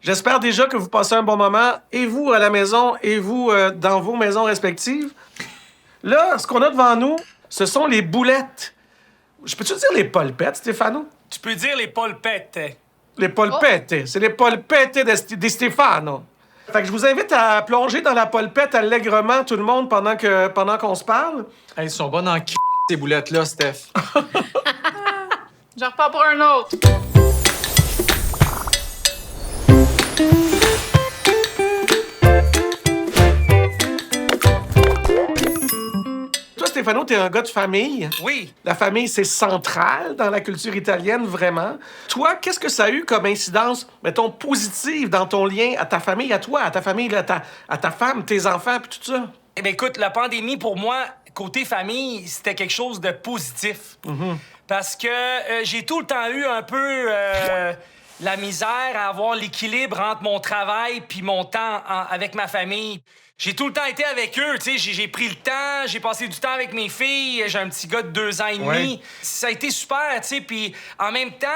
J'espère déjà que vous passez un bon moment, et vous à la maison, et vous dans vos maisons respectives. Là, ce qu'on a devant nous, ce sont les boulettes. Je peux-tu dire les polpettes, Stéphano? Tu peux dire les polpettes. Les polpettes. C'est les polpettes de Stefano. Fait que je vous invite à plonger dans la polpette allègrement, tout le monde, pendant qu'on se parle. Hey, ils sont bonnes en ces boulettes-là, Steph. Je repars pour un autre. Toi, Stéphano, t'es un gars de famille. Oui. La famille, c'est central dans la culture italienne, vraiment. Toi, qu'est-ce que ça a eu comme incidence, mettons, positive dans ton lien à ta famille, à toi, à ta famille, là, à ta femme, tes enfants, puis tout ça? Eh bien, écoute, la pandémie, pour moi, côté famille, c'était quelque chose de positif. Parce que j'ai tout le temps eu un peu la misère à avoir l'équilibre entre mon travail puis mon temps avec ma famille. J'ai tout le temps été avec eux, tu sais, j'ai pris le temps, j'ai passé du temps avec mes filles, j'ai un petit gars de 2 ans et demi. Ouais. Ça a été super, tu sais, puis en même temps,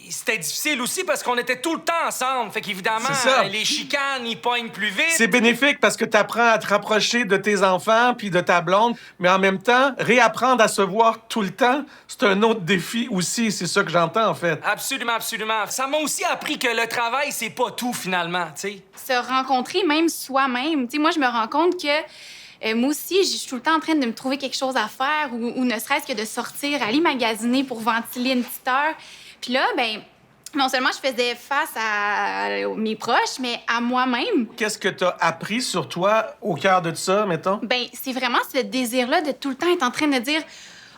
c'était difficile aussi parce qu'on était tout le temps ensemble. Fait qu'évidemment, C'est ça. les chicanes, ils pognent plus vite. C'est bénéfique parce que t'apprends à te rapprocher de tes enfants puis de ta blonde, mais en même temps, réapprendre à se voir tout le temps, c'est un autre défi aussi, c'est ça que j'entends, en fait. Absolument, absolument. Ça m'a aussi appris que le travail, c'est pas tout, finalement, tu sais. Se rencontrer même soi-même. Tu sais, moi, je me rends compte que moi aussi, je suis tout le temps en train de me trouver quelque chose à faire ou ne serait-ce que de sortir, aller magasiner pour ventiler une petite heure. Puis là, ben non seulement je faisais face à mes proches, mais à moi-même. Qu'est-ce que t'as appris sur toi au cœur de ça, mettons? Ben c'est vraiment ce désir-là de tout le temps être en train de dire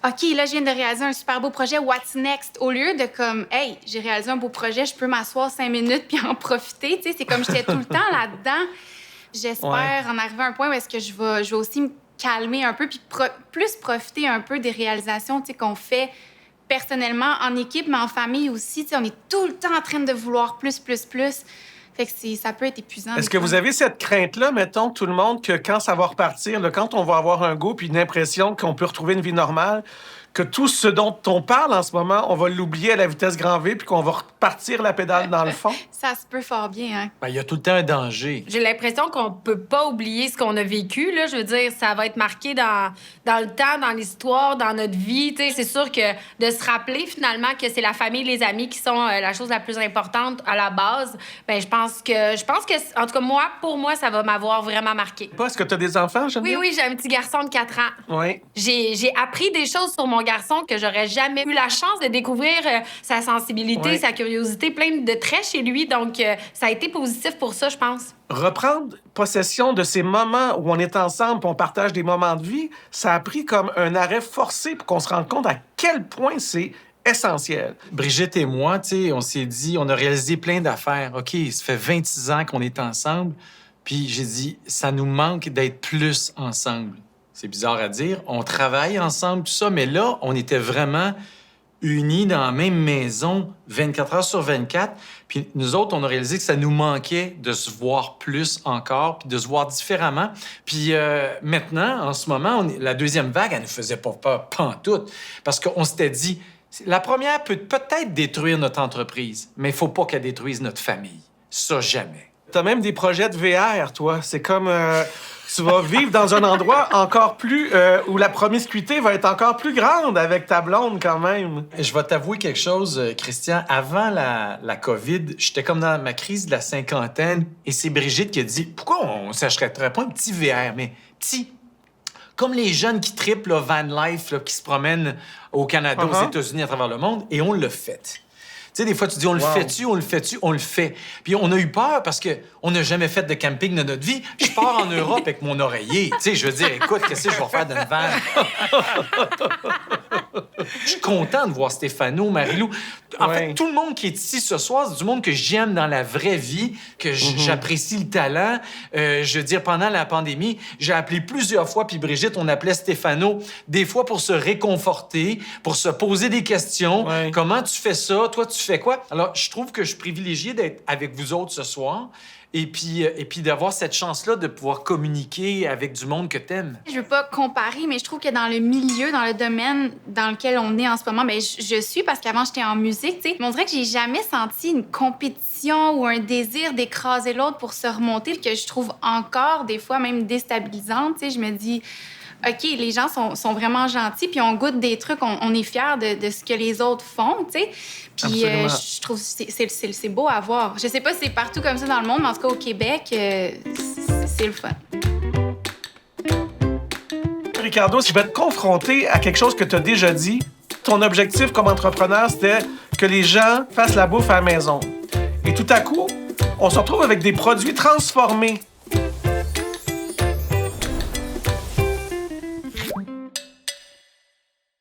OK, là, je viens de réaliser un super beau projet, what's next? Au lieu de comme, hey, j'ai réalisé un beau projet, je peux m'asseoir 5 minutes puis en profiter. Tu sais, c'est comme j'étais tout le temps là-dedans. J'espère en arriver à un point où est-ce que je vais aussi me calmer un peu puis plus profiter un peu des réalisations, tu sais, qu'on fait personnellement, en équipe, mais en famille aussi. Tu sais, on est tout le temps en train de vouloir plus. Fait que ça peut être épuisant. Est-ce que vous avez cette crainte-là, mettons, tout le monde, que quand ça va repartir, là, quand on va avoir un go puis une impression qu'on peut retrouver une vie normale, que tout ce dont on parle en ce moment, on va l'oublier à la vitesse grand V puis qu'on va repartir la pédale dans le fond? Ça se peut fort bien, hein? Ben, il y a tout le temps un danger. J'ai l'impression qu'on peut pas oublier ce qu'on a vécu, là. Je veux dire, ça va être marqué dans le temps, dans l'histoire, dans notre vie. Tu sais, c'est sûr que de se rappeler, finalement, que c'est la famille et les amis qui sont la chose la plus importante à la base, ben je pense que, en tout cas, pour moi, ça va m'avoir vraiment marqué. Est-ce que tu as des enfants, Oui, Geneviève? oui, j'ai un petit garçon de 4 ans. Oui. J'ai appris des choses sur mon garçon que j'aurais jamais eu la chance de découvrir, sa sensibilité, Ouais. sa curiosité, plein de traits chez lui. Donc, ça a été positif pour ça, je pense. Reprendre possession de ces moments où on est ensemble, puis on partage des moments de vie, ça a pris comme un arrêt forcé pour qu'on se rende compte à quel point c'est essentiel. Brigitte et moi, tu sais, on s'est dit, on a réalisé plein d'affaires. OK, ça fait 26 ans qu'on est ensemble. Puis j'ai dit, ça nous manque d'être plus ensemble. C'est bizarre à dire. On travaille ensemble, tout ça, mais là, on était vraiment unis dans la même maison 24 heures sur 24. Puis nous autres, on a réalisé que ça nous manquait de se voir plus encore, puis de se voir différemment. Puis maintenant, en ce moment, la deuxième vague, elle ne nous faisait pas peur, pantoute. Parce qu'on s'était dit, la première peut peut-être détruire notre entreprise, mais il faut pas qu'elle détruise notre famille. Ça, jamais. T'as même des projets de VR, toi. C'est comme... tu vas vivre dans un endroit encore plus... où la promiscuité va être encore plus grande avec ta blonde, quand même. Je vais t'avouer quelque chose, Christian. Avant la COVID, j'étais comme dans ma crise de la cinquantaine et c'est Brigitte qui a dit « Pourquoi on s'achèterait pas un petit VR, mais petit? » Comme les jeunes qui trippent là, van life, là, qui se promènent au Canada, aux États-Unis, à travers le monde, et on l'a fait. Tu sais, des fois, tu dis, on le fait-tu, on le fait-tu, on le fait. Puis on a eu peur parce qu'on n'a jamais fait de camping de notre vie. Je pars en Europe avec mon oreiller. Tu sais, je veux dire, écoute, qu'est-ce que je vais faire d'une van? Je suis content de voir Stéphano, Marie-Lou. En fait, tout le monde qui est ici ce soir, c'est du monde que j'aime dans la vraie vie, que j'apprécie le talent. Je veux dire, pendant la pandémie, j'ai appelé plusieurs fois, puis Brigitte, on appelait Stéphano, des fois pour se réconforter, pour se poser des questions. Ouais. Comment tu fais ça? Toi, tu fais quoi? Alors, je trouve que je suis privilégié d'être avec vous autres ce soir et puis d'avoir cette chance-là de pouvoir communiquer avec du monde que t'aimes. Je veux pas comparer, mais je trouve que dans le milieu, dans le domaine dans lequel on est en ce moment, ben je suis parce qu'avant j'étais en musique, tu sais. Mais on dirait que j'ai jamais senti une compétition ou un désir d'écraser l'autre pour se remonter, que je trouve encore des fois même déstabilisante. Tu sais, je me dis, OK, les gens sont vraiment gentils, puis on goûte des trucs, on est fiers de ce que les autres font, tu sais. Puis je trouve que c'est beau à voir. Je sais pas si c'est partout comme ça dans le monde, mais en tout cas au Québec, c'est le fun. Ricardo, si je vais te confronter à quelque chose que tu as déjà dit, ton objectif comme entrepreneur, c'était que les gens fassent la bouffe à la maison. Et tout à coup, on se retrouve avec des produits transformés